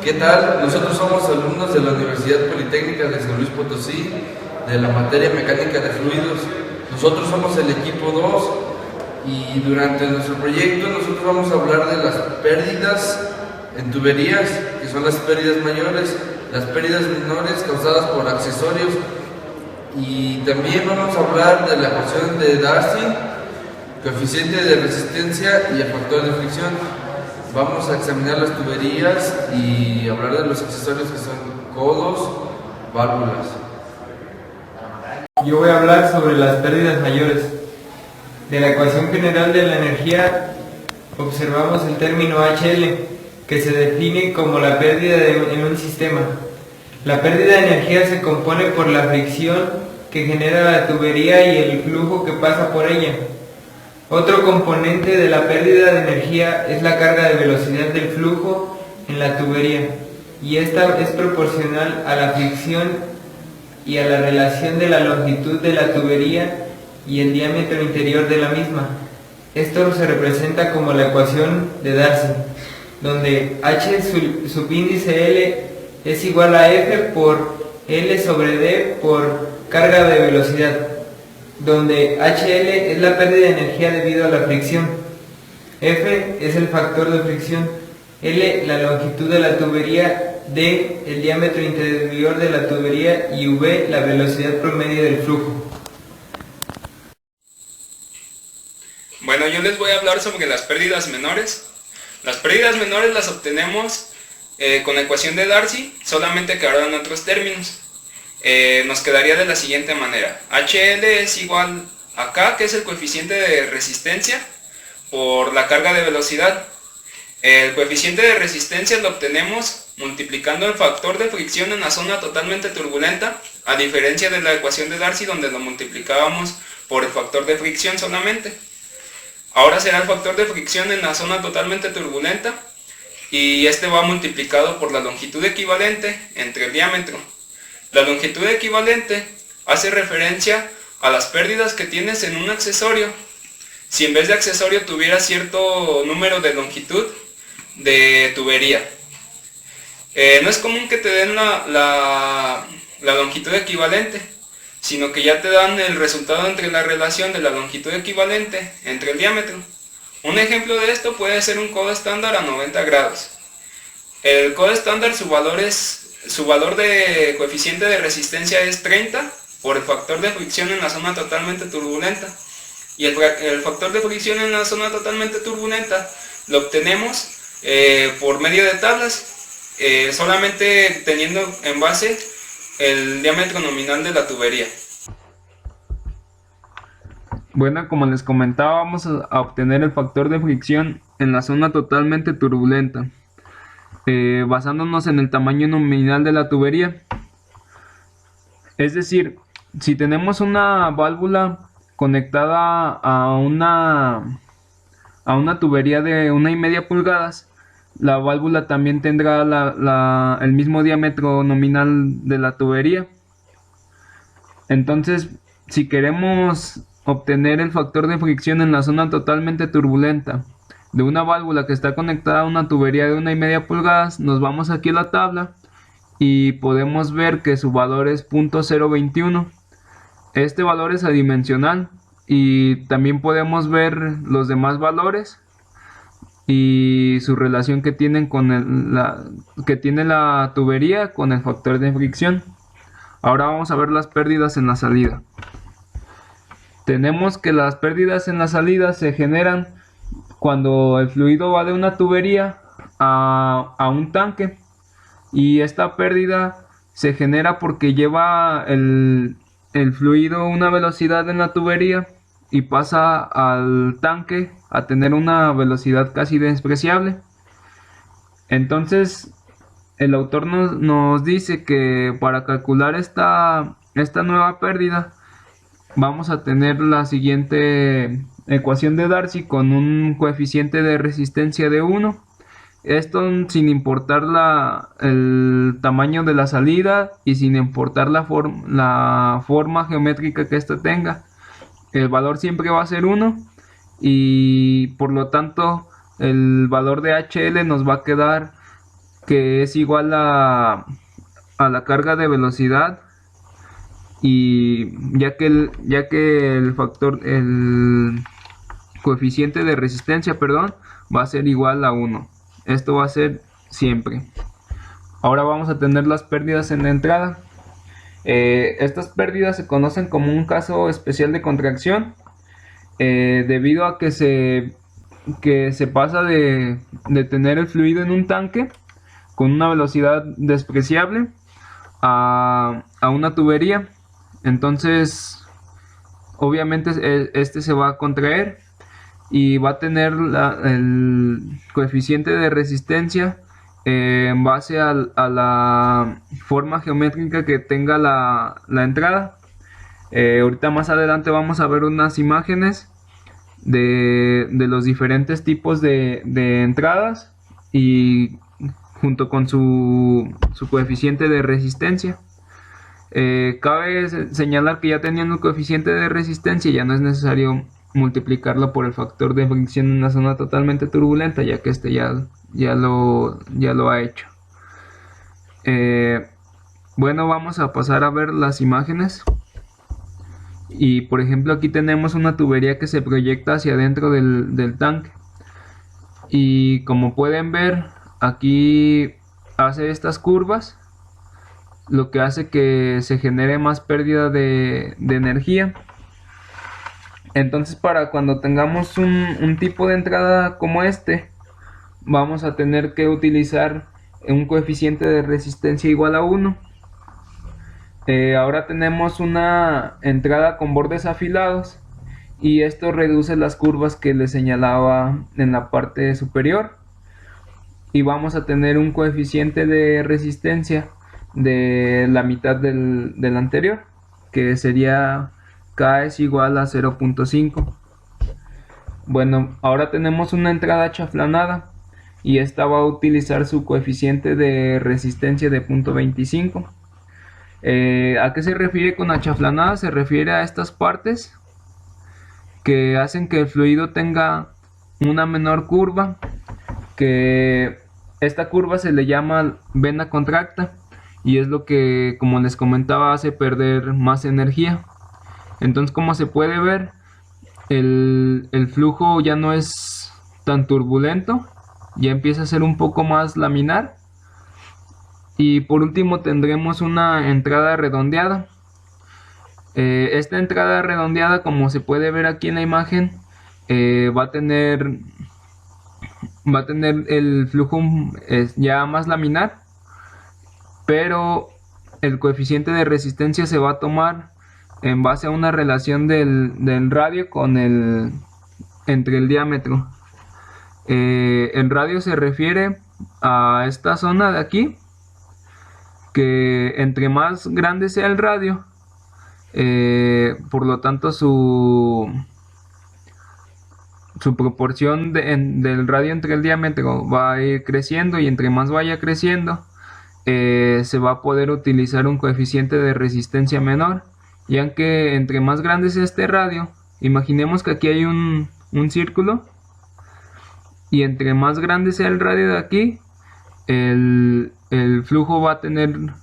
¿Qué tal? Nosotros somos alumnos de la Universidad Politécnica de San Luis Potosí, de la materia mecánica de fluidos. Nosotros somos el equipo 2 y durante nuestro proyecto nosotros vamos a hablar de las pérdidas en tuberías, que son las pérdidas mayores, las pérdidas menores causadas por accesorios, y también vamos a hablar de la ecuación de Darcy, coeficiente de resistencia y el factor de fricción. Vamos a examinar las tuberías y hablar de los accesorios que son codos, válvulas. Yo voy a hablar sobre las pérdidas mayores. De la ecuación general de la energía observamos el término HL, que se define como la pérdida en un sistema. La pérdida de energía se compone por la fricción que genera la tubería y el flujo que pasa por ella. Otro componente de la pérdida de energía es la carga de velocidad del flujo en la tubería, y esta es proporcional a la fricción y a la relación de la longitud de la tubería y el diámetro interior de la misma. Esto se representa como la ecuación de Darcy, donde H subíndice L es igual a F por L sobre D por carga de velocidad, donde HL es la pérdida de energía debido a la fricción, F es el factor de fricción, L la longitud de la tubería, D el diámetro interior de la tubería y V la velocidad promedio del flujo. Bueno, yo les voy a hablar sobre las pérdidas menores. Las pérdidas menores las obtenemos con la ecuación de Darcy, solamente que ahora en otros términos. Nos quedaría de la siguiente manera: HL es igual a K, que es el coeficiente de resistencia, por la carga de velocidad. El coeficiente de resistencia lo obtenemos multiplicando el factor de fricción en la zona totalmente turbulenta, a diferencia de la ecuación de Darcy, donde lo multiplicábamos por el factor de fricción solamente. Ahora será el factor de fricción en la zona totalmente turbulenta, y este va multiplicado por la longitud equivalente entre el diámetro. La longitud equivalente hace referencia a las pérdidas que tienes en un accesorio. Si en vez de accesorio tuviera cierto número de longitud de tubería. No es común que te den la longitud equivalente, sino que ya te dan el resultado entre la relación de la longitud equivalente entre el diámetro. Un ejemplo de esto puede ser un codo estándar a 90 grados. El codo estándar, su valor de coeficiente de resistencia es 30 por el factor de fricción en la zona totalmente turbulenta. Y el factor de fricción en la zona totalmente turbulenta lo obtenemos por medio de tablas, solamente teniendo en base el diámetro nominal de la tubería. Bueno, como les comentaba, vamos a obtener el factor de fricción en la zona totalmente turbulenta, basándonos en el tamaño nominal de la tubería. Es decir, si tenemos una válvula conectada a una tubería de 1,5 pulgadas, la válvula también tendrá el mismo diámetro nominal de la tubería. Entonces, si queremos obtener el factor de fricción en la zona totalmente turbulenta de una válvula que está conectada a una tubería de 1,5 pulgadas, nos vamos aquí a la tabla y podemos ver que su valor es 0.021. Este valor es adimensional, y también podemos ver los demás valores y su relación que tienen que tiene la tubería con el factor de fricción. Ahora vamos a ver las pérdidas en la salida. Tenemos que las pérdidas en la salida se generan cuando el fluido va de una tubería a un tanque, y esta pérdida se genera porque lleva el fluido a una velocidad en la tubería y pasa al tanque a tener una velocidad casi despreciable. Entonces el autor nos dice que para calcular esta nueva pérdida vamos a tener la siguiente ecuación de Darcy con un coeficiente de resistencia de 1. Esto sin importar el tamaño de la salida y sin importar la forma geométrica que ésta tenga. El valor siempre va a ser 1, y por lo tanto el valor de HL nos va a quedar que es igual a la carga de velocidad, y ya que el coeficiente de resistencia, perdón, va a ser igual a 1. Esto va a ser siempre. Ahora vamos a tener las pérdidas en la entrada. Estas pérdidas se conocen como un caso especial de contracción, debido a que se pasa de tener el fluido en un tanque con una velocidad despreciable a una tubería. Entonces, obviamente este se va a contraer y va a tener el coeficiente de resistencia en base a la forma geométrica que tenga la entrada. Ahorita más adelante vamos a ver unas imágenes de los diferentes tipos de entradas y junto con su coeficiente de resistencia. Cabe señalar que ya teniendo el coeficiente de resistencia ya no es necesario multiplicarlo por el factor de fricción en una zona totalmente turbulenta, ya que este ya lo ha hecho. Bueno, vamos a pasar a ver las imágenes. Y por ejemplo, aquí tenemos una tubería que se proyecta hacia adentro del tanque, y como pueden ver, aquí hace estas curvas, lo que hace que se genere más pérdida de energía. Entonces, para cuando tengamos un tipo de entrada como este, vamos a tener que utilizar un coeficiente de resistencia igual a 1. Ahora tenemos una entrada con bordes afilados, y esto reduce las curvas que les señalaba en la parte superior, y vamos a tener un coeficiente de resistencia de la mitad del anterior, que sería K es igual a 0.5. Bueno, ahora tenemos una entrada chaflanada, y esta va a utilizar su coeficiente de resistencia de 0.25. ¿A qué se refiere con achaflanada? Se refiere a estas partes que hacen que el fluido tenga una menor curva, que esta curva se le llama vena contracta, y es lo que, como les comentaba, hace perder más energía. Entonces, como se puede ver, el flujo ya no es tan turbulento, ya empieza a ser un poco más laminar. Y por último tendremos una entrada redondeada. Esta entrada redondeada, como se puede ver aquí en la imagen, va a tener el flujo ya más laminar, pero el coeficiente de resistencia se va a tomar en base a una relación del radio entre el diámetro. El radio se refiere a esta zona de aquí, que entre más grande sea el radio, por lo tanto su proporción del radio entre el diámetro va a ir creciendo, y entre más vaya creciendo, se va a poder utilizar un coeficiente de resistencia menor, ya que entre más grande sea este radio, imaginemos que aquí hay un círculo, y entre más grande sea el radio de aquí, el flujo va a tender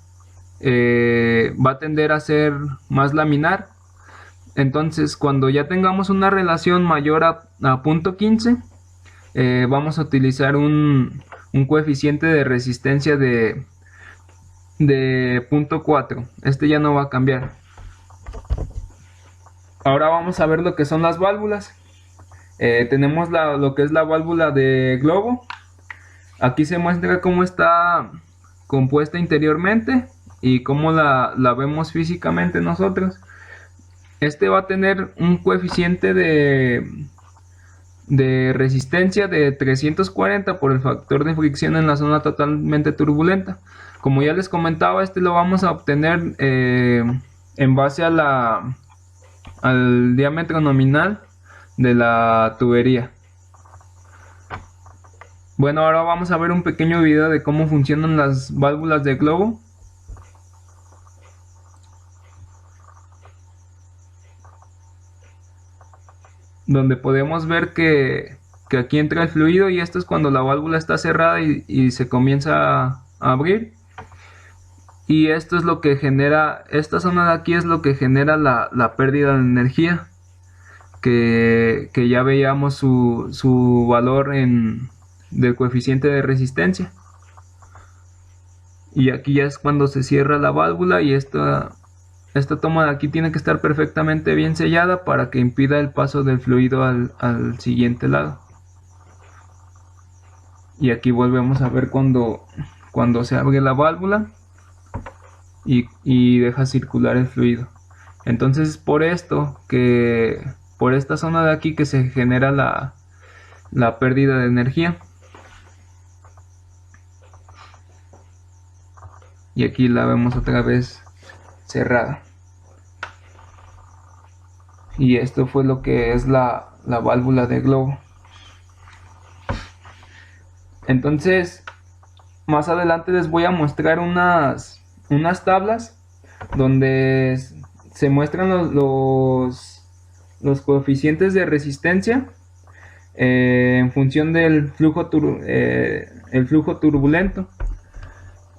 a ser más laminar. Entonces, cuando ya tengamos una relación mayor a 0.15, vamos a utilizar un coeficiente de resistencia de 0.4. Este ya no va a cambiar. Ahora vamos a ver lo que son las válvulas. Tenemos lo que es la válvula de globo. Aquí se muestra cómo está compuesta interiormente y cómo la vemos físicamente nosotros. Este va a tener un coeficiente de resistencia de 340 por el factor de fricción en la zona totalmente turbulenta. Como ya les comentaba, este lo vamos a obtener en base al diámetro nominal de la tubería. Bueno, ahora vamos a ver un pequeño video de cómo funcionan las válvulas de globo. Donde podemos ver que que aquí entra el fluido, y esto es cuando la válvula está cerrada y se comienza a abrir. Y esto es lo que genera, esta zona de aquí es lo que genera la pérdida de energía, que ya veíamos su valor del coeficiente de resistencia. Y aquí ya es cuando se cierra la válvula, y esta toma de aquí tiene que estar perfectamente bien sellada para que impida el paso del fluido al siguiente lado. Y aquí volvemos a ver cuando se abre la válvula y deja circular el fluido. Entonces por esta zona de aquí que se genera la pérdida de energía. Y aquí la vemos otra vez cerrada. Y esto fue lo que es la válvula de globo. Entonces, más adelante les voy a mostrar unas tablas donde se muestran los coeficientes de resistencia en función del flujo turbulento.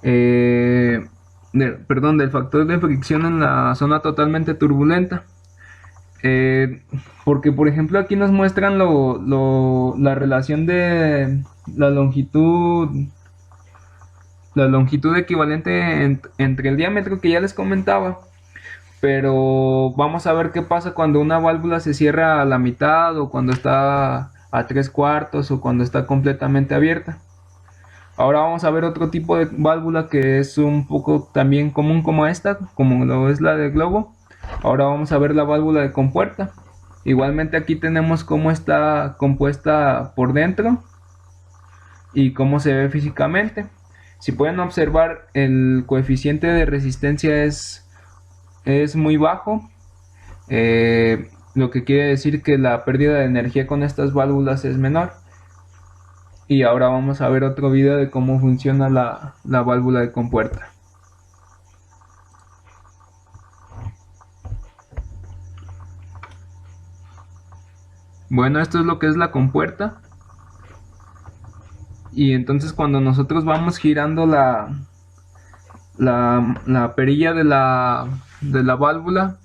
Del factor de fricción en la zona totalmente turbulenta. Porque por ejemplo aquí nos muestran la relación de la longitud equivalente entre el diámetro que ya les comentaba. Pero vamos a ver qué pasa cuando una válvula se cierra a la mitad, o cuando está a 3/4, o cuando está completamente abierta. Ahora vamos a ver otro tipo de válvula que es un poco también común como esta, como lo es la de globo. Ahora vamos a ver la válvula de compuerta. Igualmente aquí tenemos cómo está compuesta por dentro y cómo se ve físicamente. Si pueden observar, el coeficiente de resistencia es muy bajo, lo que quiere decir que la pérdida de energía con estas válvulas es menor. Y ahora vamos a ver otro video de cómo funciona la válvula de compuerta. Bueno, esto es lo que es la compuerta. Y entonces cuando nosotros vamos girando la perilla de la válvula,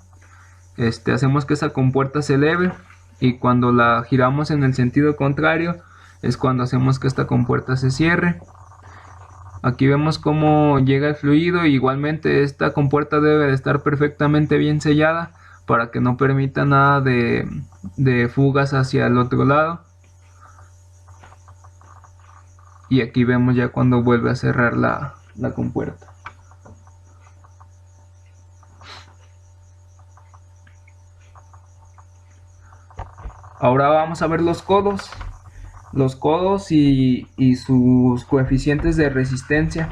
hacemos que esa compuerta se eleve, y cuando la giramos en el sentido contrario es cuando hacemos que esta compuerta se cierre. Aquí vemos cómo llega el fluido. Igualmente esta compuerta debe de estar perfectamente bien sellada para que no permita nada de fugas hacia el otro lado. Y aquí vemos ya cuando vuelve a cerrar la compuerta. Ahora vamos a ver los codos y sus coeficientes de resistencia.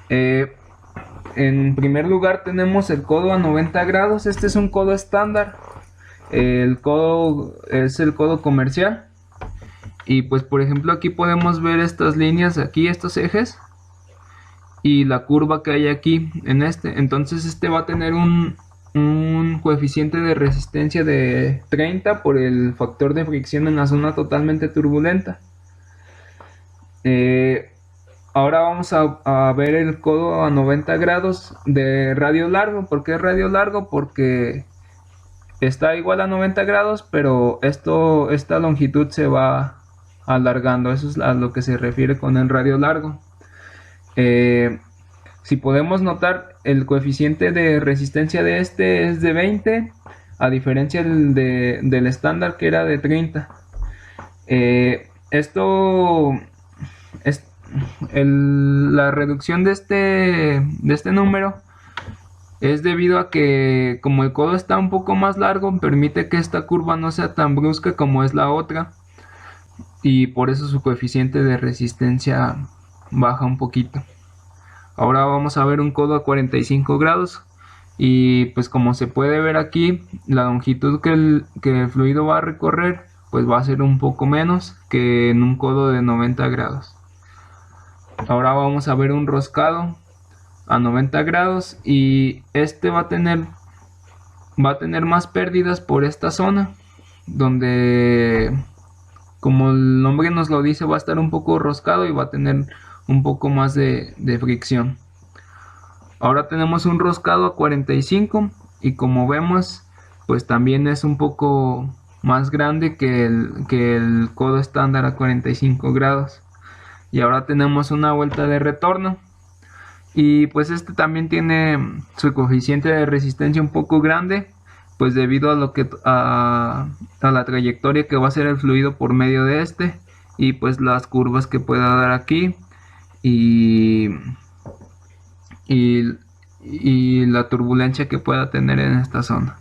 En primer lugar tenemos el codo a 90 grados. Este es un codo estándar. El codo es el codo comercial. Y pues por ejemplo aquí podemos ver estas líneas aquí, estos ejes, y la curva que hay aquí en entonces va a tener un coeficiente de resistencia de 30 por el factor de fricción en la zona totalmente turbulenta. Ahora vamos a ver el codo a 90 grados de radio largo. ¿Por qué radio largo? Porque está igual a 90 grados, pero esta longitud se va alargando. Eso es a lo que se refiere con el radio largo. Si podemos notar, el coeficiente de resistencia de es de 20, a diferencia del estándar, que era de 30. La reducción de este número es debido a que, como el codo está un poco más largo, permite que esta curva no sea tan brusca como es la otra, y por eso su coeficiente de resistencia baja un poquito. Ahora vamos a ver un codo a 45 grados, y pues como se puede ver aquí, la longitud que el fluido va a recorrer pues va a ser un poco menos que en un codo de 90 grados. Ahora vamos a ver un roscado a 90 grados, y va a tener más pérdidas por esta zona donde como el nombre nos lo dice, va a estar un poco roscado y va a tener un poco más de fricción. Ahora tenemos un roscado a 45 y como vemos, pues también es un poco más grande que el codo estándar a 45 grados. Y ahora tenemos una vuelta de retorno. Y pues este también tiene su coeficiente de resistencia un poco grande, pues debido a la trayectoria que va a hacer el fluido por medio de este, y pues las curvas que pueda dar aquí y la turbulencia que pueda tener en esta zona.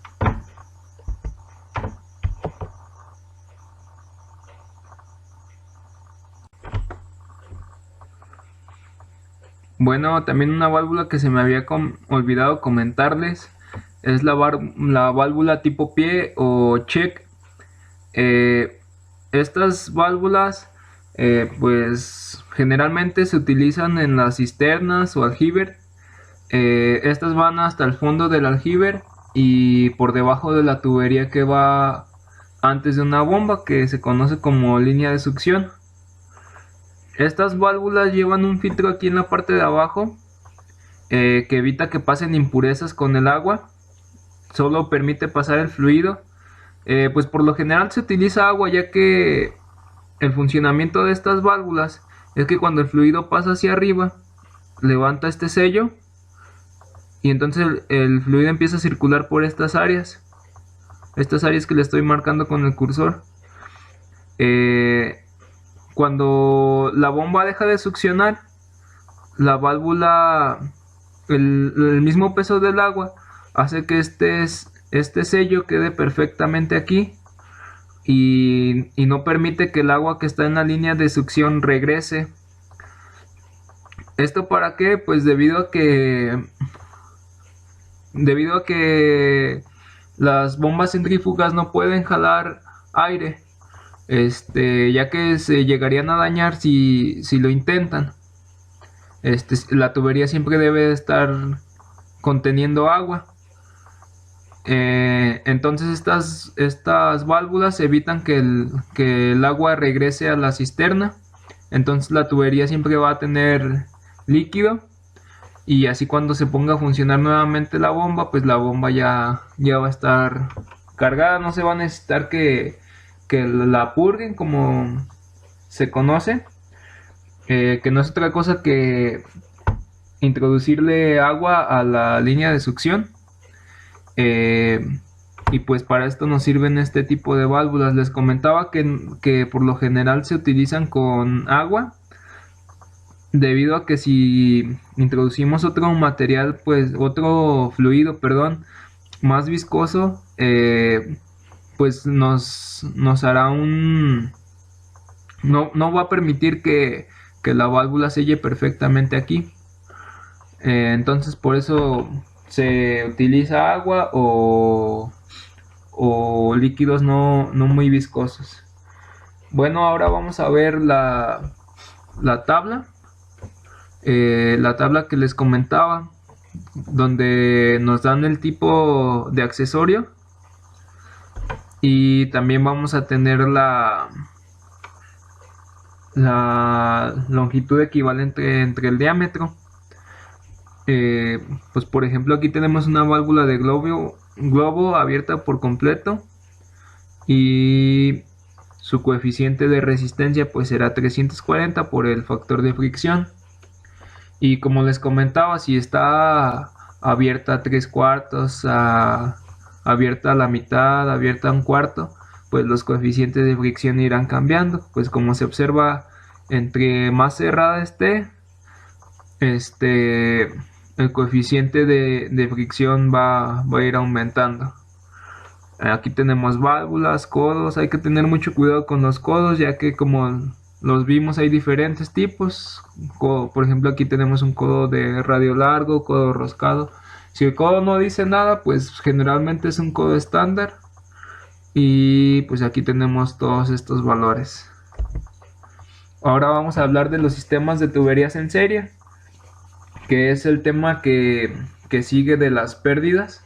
Bueno, también una válvula que se me había olvidado comentarles es la válvula tipo pie o check. Estas válvulas pues generalmente se utilizan en las cisternas o aljiber. Estas van hasta el fondo del aljiber y por debajo de la tubería que va antes de una bomba, que se conoce como línea de succión. Estas válvulas llevan un filtro aquí en la parte de abajo que evita que pasen impurezas con el agua, solo permite pasar el fluido. Pues por lo general se utiliza agua, ya que el funcionamiento de estas válvulas es que cuando el fluido pasa hacia arriba, levanta este sello y entonces el fluido empieza a circular por estas áreas que le estoy marcando con el cursor. Cuando la bomba deja de succionar, la válvula, el mismo peso del agua hace que este sello quede perfectamente aquí y no permite que el agua que está en la línea de succión regrese. ¿Esto para qué? Pues debido a que las bombas centrífugas no pueden jalar aire, ya que se llegarían a dañar si lo intentan. La tubería siempre debe estar conteniendo agua. Entonces estas válvulas evitan que el agua regrese a la cisterna. Entonces la tubería siempre va a tener líquido, y así cuando se ponga a funcionar nuevamente la bomba, pues la bomba ya va a estar cargada. No se va a necesitar que la purguen, como se conoce, que no es otra cosa que introducirle agua a la línea de succión. Y pues para esto nos sirven este tipo de válvulas. Les comentaba que por lo general se utilizan con agua, debido a que si introducimos otro material, pues otro fluido, perdón, más viscoso, pues nos hará no va a permitir que la válvula selle perfectamente aquí. Entonces por eso se utiliza agua o líquidos no muy viscosos. Bueno, ahora vamos a ver la tabla. La tabla que les comentaba, donde nos dan el tipo de accesorio, y también vamos a tener la longitud equivalente entre el diámetro. Pues por ejemplo aquí tenemos una válvula de globo abierta por completo, y su coeficiente de resistencia pues será 340 por el factor de fricción. Y como les comentaba, si está abierta a 3/4, abierta a la mitad, abierta a 1/4, pues los coeficientes de fricción irán cambiando. Pues como se observa, entre más cerrada esté, el coeficiente de fricción va a ir aumentando. Aquí tenemos válvulas, codos. Hay que tener mucho cuidado con los codos, ya que como los vimos hay diferentes tipos. Por ejemplo, aquí tenemos un codo de radio largo, codo roscado. Si el codo no dice nada, pues generalmente es un codo estándar. Y pues aquí tenemos todos estos valores. Ahora vamos a hablar de los sistemas de tuberías en serie, que es el tema que sigue de las pérdidas.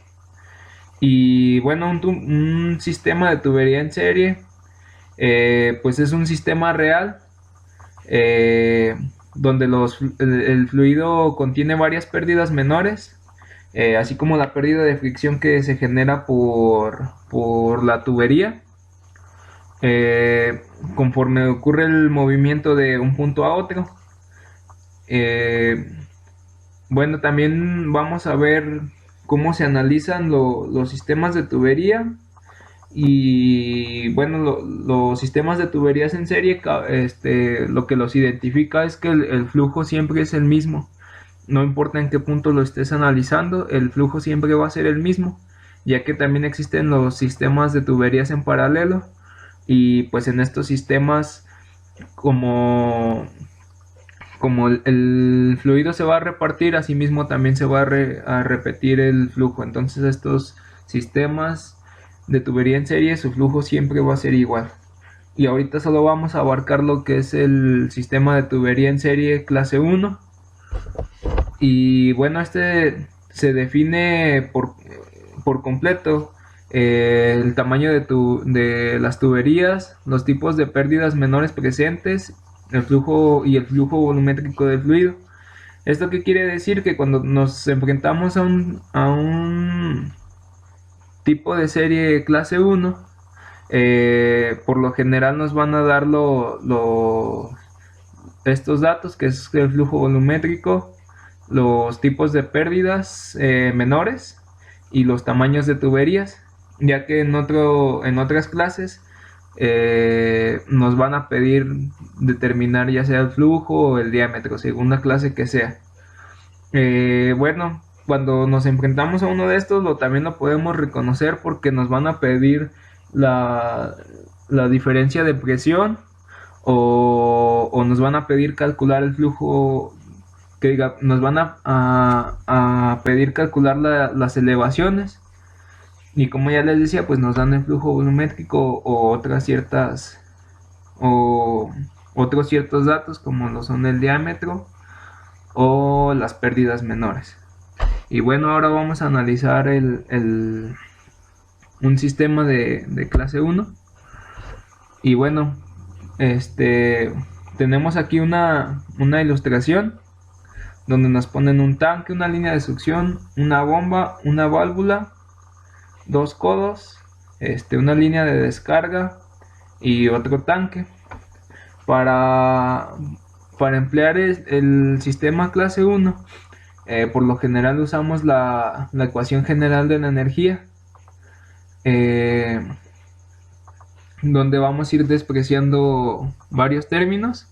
Y bueno, un sistema de tubería en serie pues es un sistema real, donde el fluido contiene varias pérdidas menores, así como la pérdida de fricción que se genera por la tubería, conforme ocurre el movimiento de un punto a otro. Bueno, también vamos a ver cómo se analizan los sistemas de tubería. Y bueno, los sistemas de tuberías en serie, lo que los identifica es que el flujo siempre es el mismo. No importa en qué punto lo estés analizando, el flujo siempre va a ser el mismo, ya que también existen los sistemas de tuberías en paralelo. Y pues en estos sistemas, como el fluido se va a repartir, asimismo también se va a repetir el flujo. Entonces estos sistemas de tubería en serie, su flujo siempre va a ser igual. Y ahorita solo vamos a abarcar lo que es el sistema de tubería en serie clase 1. Y bueno, este se define por completo el tamaño de las tuberías, los tipos de pérdidas menores presentes, el flujo volumétrico del fluido. ¿Esto qué quiere decir? Que cuando nos enfrentamos a un tipo de serie clase 1, por lo general nos van a dar estos datos, que es el flujo volumétrico, los tipos de pérdidas menores y los tamaños de tuberías, ya que en otras clases nos van a pedir determinar ya sea el flujo o el diámetro, según la clase que sea. Bueno, cuando nos enfrentamos a uno de estos, también lo podemos reconocer porque nos van a pedir la diferencia de presión, o nos van a pedir calcular el flujo, nos van a pedir calcular las elevaciones. Y como ya les decía, pues nos dan el flujo volumétrico o otros ciertos datos, como lo son el diámetro o las pérdidas menores. Y bueno, ahora vamos a analizar un sistema de clase 1. Y bueno, tenemos aquí una ilustración donde nos ponen un tanque, una línea de succión, una bomba, una válvula, dos codos, una línea de descarga y otro tanque. Para emplear el sistema clase 1, por lo general usamos la ecuación general de la energía, donde vamos a ir despreciando varios términos.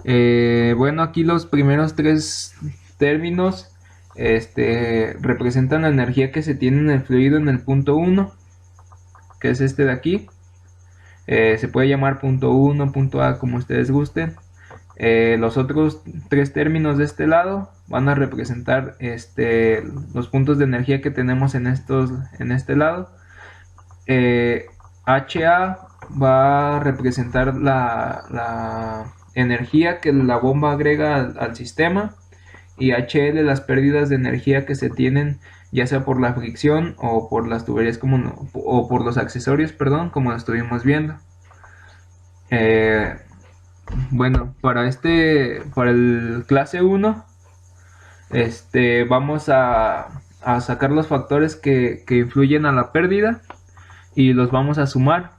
Bueno, aquí los primeros 3 términos representan la energía que se tiene en el fluido en el punto 1, que es este de aquí. Se puede llamar punto 1, punto A, como ustedes gusten. Los otros 3 términos de este lado van a representar los puntos de energía que tenemos en este lado. HA va a representar la energía que la bomba agrega al sistema, y HL las pérdidas de energía que se tienen, ya sea por la fricción o por las tuberías o por los accesorios, perdón, como lo estuvimos viendo. Bueno, para el clase 1, vamos a sacar los factores que influyen a la pérdida y los vamos a sumar.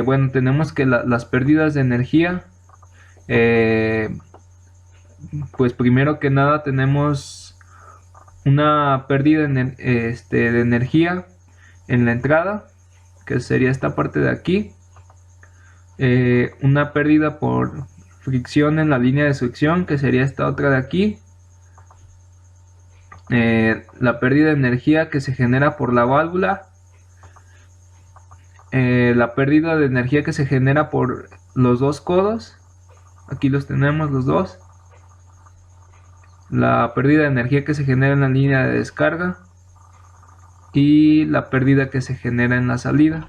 Bueno, tenemos que las pérdidas de energía, pues primero que nada tenemos una pérdida de energía en la entrada, que sería esta parte de aquí, una pérdida por fricción en la línea de succión, que sería esta otra de aquí, la pérdida de energía que se genera por la válvula, la pérdida de energía que se genera por los dos codos, aquí los tenemos los dos, la pérdida de energía que se genera en la línea de descarga y la pérdida que se genera en la salida.